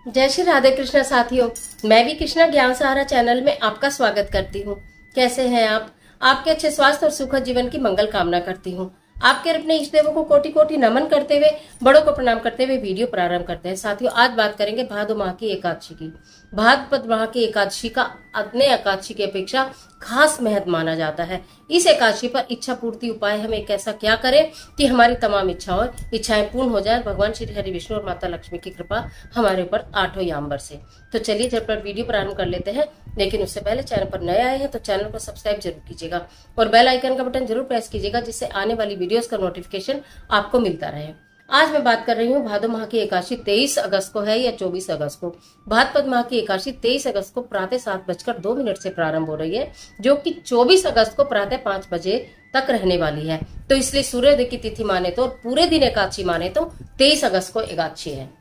जय श्री राधे कृष्णा साथियों, मैं भी कृष्णा ज्ञान सहारा चैनल में आपका स्वागत करती हूँ। कैसे हैं आप? आपके अच्छे स्वास्थ्य और सुखद जीवन की मंगल कामना करती हूँ। आपके अपने इष्ट देवों को कोटि कोटि नमन करते हुए, बड़ों को प्रणाम करते हुए वीडियो प्रारंभ करते हैं। साथियों, आज बात करेंगे भादो माह की एकादशी की। भाद्रपद माह की एकादशी का अन्य एकादशी की अपेक्षा खास महत्व माना जाता है। इस एकादशी पर इच्छा पूर्ति उपाय हम एक ऐसा क्या करें कि हमारी तमाम इच्छाएं पूर्ण हो जाए। भगवान श्री हरि विष्णु और माता लक्ष्मी की कृपा हमारे ऊपर आठों यामवर से। तो चलिए झटपट वीडियो प्रारंभ कर लेते हैं। लेकिन उससे पहले चैनल पर नए आए हैं तो चैनल को सब्सक्राइब जरूर कीजिएगा और बेल आइकन का बटन जरूर प्रेस कीजिएगा, जिससे आने वाली वीडियोस का नोटिफिकेशन आपको मिलता रहे। आज मैं बात कर रही हूँ भादो माह की एकादशी 23 अगस्त को है या 24 अगस्त को। भाद्रपद माह की एकादशी 23 अगस्त को प्रातः 7:02 से प्रारंभ हो रही है, जो कि 24 अगस्त को प्रातः 5 बजे तक रहने वाली है। तो इसलिए सूर्योदय की तिथि माने तो और पूरे दिन एकादशी माने तो 23 अगस्त को एकादशी है।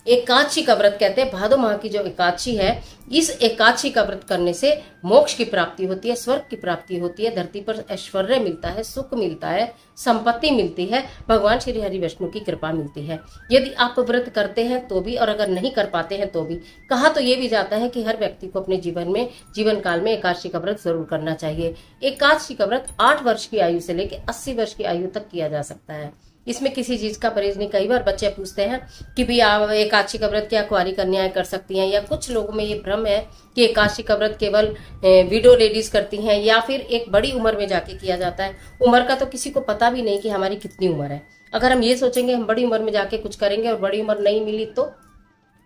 एकादशी का व्रत कहते हैं भादो माह की जो एकादशी है, इस एकादशी का व्रत करने से मोक्ष की प्राप्ति होती है, स्वर्ग की प्राप्ति होती है, धरती पर ऐश्वर्य मिलता है, सुख मिलता है, संपत्ति मिलती है, भगवान श्री हरि विष्णु की कृपा मिलती है। यदि आप व्रत करते हैं तो भी और अगर नहीं कर पाते हैं तो भी कहा तो ये भी जाता है कि हर व्यक्ति को अपने जीवन काल में एकादशी का व्रत जरूर करना चाहिए। एकादशी का व्रत 8 वर्ष की आयु से लेकर 80 वर्ष की आयु तक किया जा सकता है। इसमें किसी चीज का परहेज नहीं। कई बार बच्चे पूछते हैं कि भी आप एकादशी का व्रत क्या कुंवारी कन्याएं कर सकती हैं, या कुछ लोगों में ये भ्रम है कि एकादशी का व्रत केवल विडो लेडीज करती हैं या फिर एक बड़ी उम्र में जाके किया जाता है। उम्र का तो किसी को पता भी नहीं कि हमारी कितनी उम्र है। अगर हम ये सोचेंगे हम बड़ी उम्र में जाके कुछ करेंगे और बड़ी उम्र नहीं मिली तो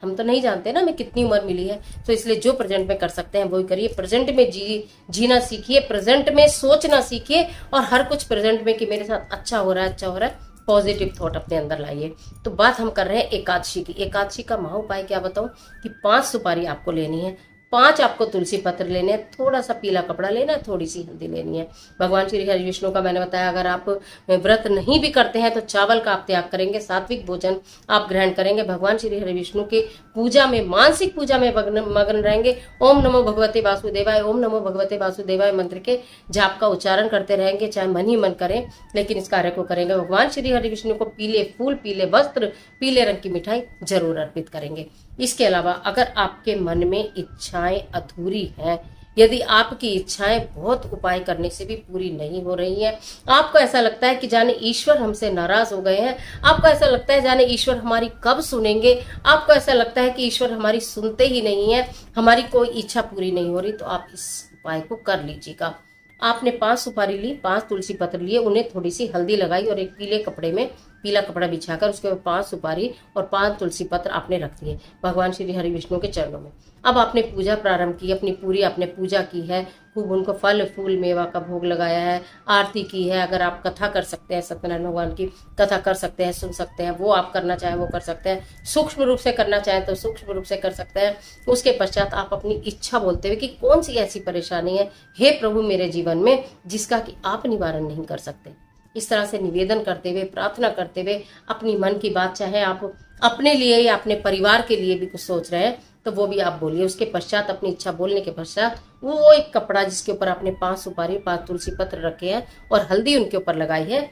हम तो नहीं जानते ना हमें कितनी उम्र मिली है। तो इसलिए जो प्रेजेंट में कर सकते हैं वही करिए। प्रेजेंट में जीना सीखिए, प्रेजेंट में सोचना सीखिए और हर कुछ प्रेजेंट में कि मेरे साथ अच्छा हो रहा है, पॉजिटिव थॉट अपने अंदर लाइए। तो बात हम कर रहे हैं एकादशी की। एकादशी का महा उपाय क्या बताऊं कि 5 सुपारी आपको लेनी है, 5 आपको तुलसी पत्र लेने हैं, थोड़ा सा पीला कपड़ा लेना है, थोड़ी सी हल्दी लेनी है। भगवान श्री हरि विष्णु का मैंने बताया, अगर आप व्रत नहीं भी करते हैं तो चावल का आप त्याग करेंगे, सात्विक भोजन आप ग्रहण करेंगे, भगवान श्री हरि विष्णु के पूजा में, मानसिक पूजा में मगन रहेंगे। ओम नमो भगवते वासुदेवाय, ओम नमो भगवते वासुदेवाय मंत्र के जाप का उच्चारण करते रहेंगे, चाहे मन ही मन करें, लेकिन इस कार्य को करेंगे। भगवान श्री हरि विष्णु को पीले फूल, पीले वस्त्र, पीले रंग की मिठाई जरूर अर्पित करेंगे। इसके अलावा अगर आपके मन में इच्छाएं अधूरी हैं, यदि आपकी इच्छाएं बहुत उपाय करने से भी पूरी नहीं हो रही हैं, आपको ऐसा लगता है कि जाने ईश्वर हमसे नाराज हो गए हैं, आपको ऐसा लगता है जाने ईश्वर हमारी कब सुनेंगे, आपको ऐसा लगता है कि ईश्वर हमारी सुनते ही नहीं है, हमारी कोई इच्छा पूरी नहीं हो रही, तो आप इस उपाय को कर लीजिएगा। आपने 5 सुपारी ली, 5 तुलसी पत्र लिए, उन्हें थोड़ी सी हल्दी लगाई और एक पीले कपड़े में पीला कपड़ा बिछाकर उसके ऊपर 5 सुपारी और 5 तुलसी पत्र आपने रख दिए भगवान श्री हरि विष्णु के चरणों में। अब आपने पूजा प्रारंभ की, अपनी पूरी आपने पूजा की है, खूब उनको फल फूल मेवा का भोग लगाया है, आरती की है। अगर आप कथा कर सकते हैं, सत्यनारायण भगवान की कथा कर सकते हैं, सुन सकते हैं, वो आप करना चाहें वो कर सकते हैं, सूक्ष्म रूप से करना चाहें तो सूक्ष्म रूप से कर सकते हैं। उसके पश्चात आप अपनी इच्छा बोलते हुए कि कौन सी ऐसी परेशानी है हे प्रभु मेरे जीवन में जिसका कि आप निवारण नहीं कर सकते, इस तरह से निवेदन करते हुए, प्रार्थना करते हुए अपनी मन की बात, चाहे आप अपने लिए या अपने परिवार के लिए भी कुछ सोच रहे हैं तो वो भी आप बोलिए। उसके पश्चात अपनी इच्छा बोलने के पश्चात वो एक कपड़ा जिसके ऊपर आपने 5 सुपारी, 5 तुलसी पत्र रखे हैं और हल्दी उनके ऊपर लगाई है,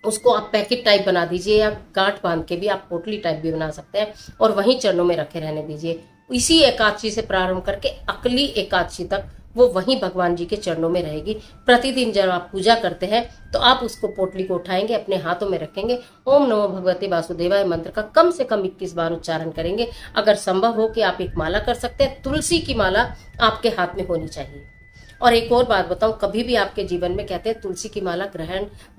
उसको आप पैकेट टाइप बना दीजिए या गांठ बांध के भी आप पोटली टाइप भी बना सकते हैं और वहीं चरणों में रखे रहने दीजिए। इसी एकादशी से प्रारंभ करके अगली एकादशी तक वो वहीं भगवान जी के चरणों में रहेगी। प्रतिदिन जब आप पूजा करते हैं तो आप उसको पोटली को उठाएंगे, अपने हाथों में रखेंगे, ओम नमो भगवते वासुदेवाय मंत्र का कम से कम 21 बार उच्चारण करेंगे। अगर संभव हो कि आप एक माला कर सकते हैं, तुलसी की माला आपके हाथ में होनी चाहिए। और एक और बात बताऊं, कभी भी आपके जीवन में कहते हैं तुलसी की माला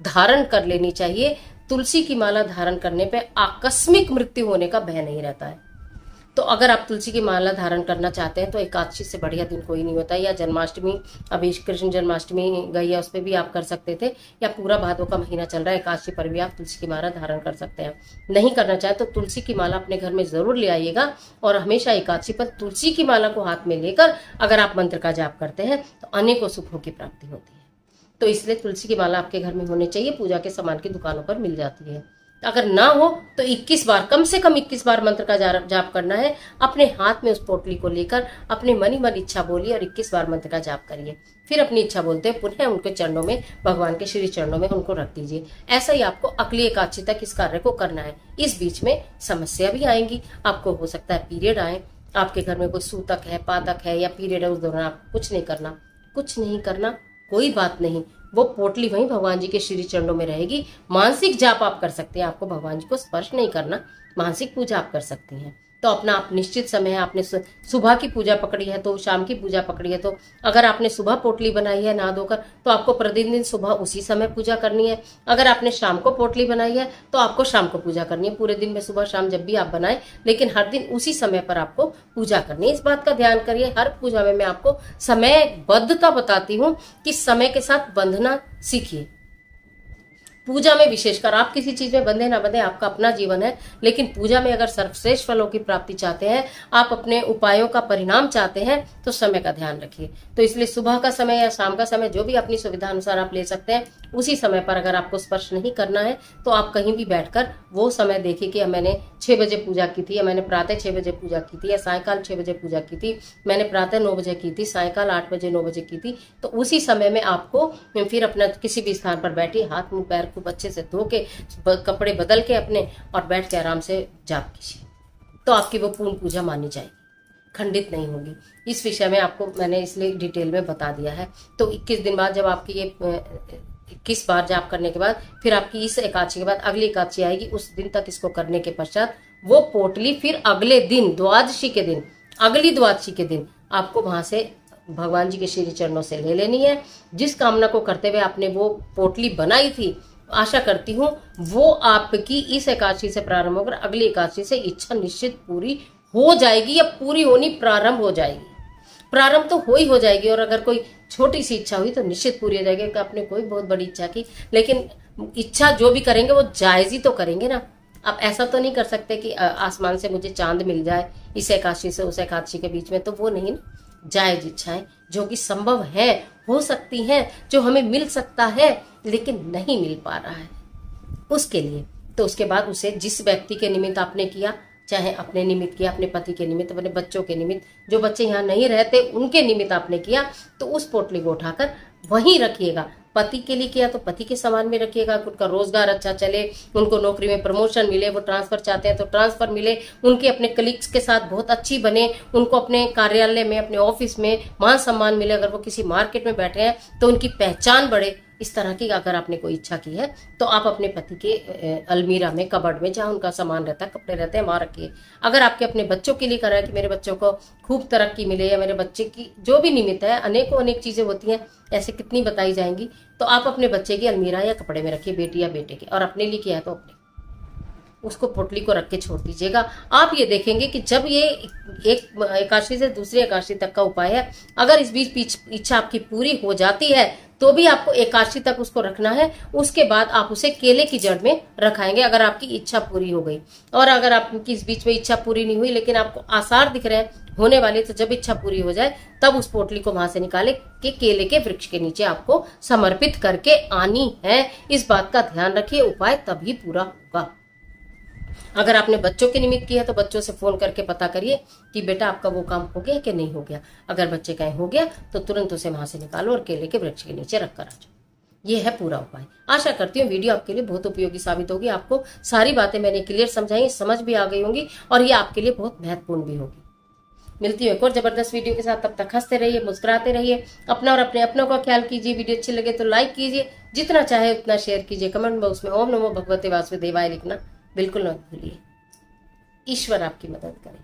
धारण कर लेनी चाहिए। तुलसी की माला धारण करने पे आकस्मिक मृत्यु होने का भय नहीं रहता है। तो अगर आप तुलसी की माला धारण करना चाहते हैं तो एकादशी से बढ़िया दिन कोई नहीं होता है। या जन्माष्टमी, अभी कृष्ण जन्माष्टमी गई है, उस पर भी आप कर सकते थे, या पूरा भादों का महीना चल रहा है, एकादशी पर भी आप तुलसी की माला धारण कर सकते हैं। नहीं करना चाहे तो तुलसी की माला अपने घर में जरूर ले आइएगा और हमेशा एकादशी पर तुलसी की माला को हाथ में लेकर अगर आप मंत्र का जाप करते हैं तो अनेकों सुखों की प्राप्ति होती है। तो इसलिए तुलसी की माला आपके घर में होनी चाहिए, पूजा के सामान की दुकानों पर मिल जाती है। अगर ना हो तो 21 बार, कम से कम 21 बार मंत्र का जाप करना है। अपने हाथ में उस पोटली को लेकर अपने मन ही मन इच्छा बोलिए और 21 बार मंत्र का जाप करिए। फिर अपनी इच्छा बोलते हैं पुनः उनके चरणों में, भगवान के श्री चरणों में उनको रख दीजिए। ऐसा ही आपको अगली एकादशी तक इस कार्य को करना है। इस बीच में समस्या भी आएंगी, आपको हो सकता है पीरियड आए, आपके घर में कोई सूतक है, पातक है या पीरियड है, उस दौरान आप कुछ नहीं करना, कोई बात नहीं। वो पोटली वहीं भगवान जी के श्री चरणों में रहेगी। मानसिक जाप आप कर सकते हैं, आपको भगवान जी को स्पर्श नहीं करना, मानसिक पूजा आप कर सकती हैं। तो अपना आप निश्चित समय है, आपने सुबह की पूजा पकड़ी है तो शाम की पूजा पकड़ी है, तो अगर आपने सुबह पोटली बनाई है नहा धोकर तो आपको प्रतिदिन सुबह उसी समय पूजा करनी है। अगर आपने शाम को पोटली बनाई है तो आपको शाम को पूजा करनी है। पूरे दिन में सुबह शाम जब भी आप बनाएं, लेकिन हर दिन उसी समय पर आपको पूजा करनी है। इस बात का ध्यान करिए, हर पूजा में मैं आपको समयबद्धता बताती हूँ कि समय के साथ बंधना सीखिए। पूजा में विशेषकर आप किसी चीज में बंधे ना बंधे, आपका अपना जीवन है, लेकिन पूजा में अगर सर्वश्रेष्ठ फलों की प्राप्ति चाहते हैं, आप अपने उपायों का परिणाम चाहते हैं, तो समय का ध्यान रखिए। तो इसलिए सुबह का समय या शाम का समय जो भी अपनी सुविधा अनुसार आप ले सकते हैं, उसी समय पर अगर आपको स्पर्श नहीं करना है तो आप कहीं भी बैठकर वो समय देखिए कि मैंने 6 बजे पूजा की थी, या मैंने प्रातः 6 बजे पूजा की थी, या सायकाल 6 बजे पूजा की थी, मैंने प्रातः 9 बजे की थी, सायकाल 8 बजे 9 बजे की थी। तो उसी समय में आपको फिर अपना किसी भी स्थान पर बैठिए, हाथ मुंह पैर खूब अच्छे से धो के, कपड़े बदल के अपने, और बैठ के आराम से जाप कीजिए। तो आपकी वो पूर्ण पूजा मानी जाएगी, खंडित नहीं होगी। इस विषय में आपको मैंने इसलिए डिटेल में बता दिया है। तो 21 दिन बाद जब आपकी ये 21 बार जाप करने के बाद फिर आपकी इस एकादशी के बाद अगली एकादशी आएगी, उस दिन तक इसको करने के पश्चात वो पोटली फिर अगले दिन द्वादशी के दिन, अगली द्वादशी के दिन आपको वहां से भगवान जी के श्री चरणों से ले लेनी है। जिस कामना को करते हुए आपने वो पोटली बनाई थी, आशा करती हूँ वो आपकी इस एकादशी से प्रारंभ होकर अगली एकादशी से इच्छा निश्चित पूरी हो जाएगी, या पूरी होनी प्रारंभ हो जाएगी। प्रारंभ तो हो जाएगी, और अगर कोई छोटी सी इच्छा हुई तो निश्चित पूरी हो जाएगी। आपने कोई बहुत बड़ी इच्छा की, लेकिन इच्छा जो भी करेंगे वो जायज ही तो करेंगे ना। आप ऐसा तो नहीं कर सकते कि आसमान से मुझे चांद मिल जाए इस एकादशी से उस एकादशी के बीच में, तो वो नहीं ना। जायज इच्छाएं जो कि संभव है, हो सकती हैं, जो हमें मिल सकता है लेकिन नहीं मिल पा रहा है, उसके लिए। तो उसके बाद उसे जिस व्यक्ति के निमित्त आपने किया, चाहे अपने निमित्त किया, अपने पति के निमित्त, अपने बच्चों के निमित्त, जो बच्चे यहाँ नहीं रहते उनके निमित्त आपने किया, तो उस पोटली को उठाकर वहीं रखिएगा। पति के लिए किया तो पति के सामान में रखिएगा, उनका रोजगार अच्छा चले, उनको नौकरी में प्रमोशन मिले, वो ट्रांसफर चाहते हैं तो ट्रांसफर मिले, उनके अपने कलीग्स के साथ बहुत अच्छी बने, उनको अपने कार्यालय में, अपने ऑफिस में मान सम्मान मिले, अगर वो किसी मार्केट में बैठे हैं तो उनकी पहचान बढ़े। इस तरह की अगर आपने कोई इच्छा की है तो आप अपने पति के अलमीरा में, कबर्ड में, जहाँ उनका सामान रहता है, कपड़े रहते हैं, वहां रखिए। अगर आपके अपने बच्चों के लिए कर रहा है कि मेरे बच्चों को खूब तरक्की मिले, या मेरे बच्चे की जो भी निमित्त है, अनेक चीजें होती हैं, ऐसे कितनी बताई जाएंगी, तो आप अपने बच्चे की अलमीरा या कपड़े में रखिए, बेटी या बेटे के। और अपने लिए किया है तो अपने उसको पोटली को रख के छोड़ दीजिएगा। आप ये देखेंगे कि जब ये एक एकादशी से दूसरी एकादशी तक का उपाय है, अगर इस बीच इच्छा आपकी पूरी हो जाती है तो भी आपको एकादशी तक उसको रखना है। उसके बाद आप उसे केले की जड़ में रखाएंगे, अगर आपकी इच्छा पूरी हो गई। और अगर आपकी इस बीच में इच्छा पूरी नहीं हुई, लेकिन आपको आसार दिख रहे हैं होने वाले, तो जब इच्छा पूरी हो जाए तब उस पोटली को वहां से निकाले के केले के वृक्ष के नीचे आपको समर्पित करके आनी है। इस बात का ध्यान रखिए, उपाय तभी पूरा होगा। अगर आपने बच्चों के निमित्त किया तो बच्चों से फोन करके पता करिए कि बेटा आपका वो काम हो गया कि नहीं हो गया। अगर बच्चे कहें हो गया तो तुरंत उसे वहां से निकालो और केले के वृक्ष के नीचे रख कर आ जाओ। ये है पूरा उपाय। आशा करती हूँ वीडियो आपके लिए बहुत उपयोगी साबित होगी। आपको सारी बातें मैंने क्लियर समझाई, समझ भी आ गई होंगी, और ये आपके लिए बहुत महत्वपूर्ण भी होगी। मिलती हूँ एक और जबरदस्त वीडियो के साथ। तब तक हंसते रहिए, मुस्कुराते रहिए, अपना और अपने अपनों का ख्याल कीजिए। वीडियो अच्छी लगे तो लाइक कीजिए, जितना चाहे उतना शेयर कीजिए। कमेंट बॉक्स में ओम नमो भगवते वासुदेवाय लिखना बिल्कुल न भूलिए। ईश्वर आपकी मदद करे।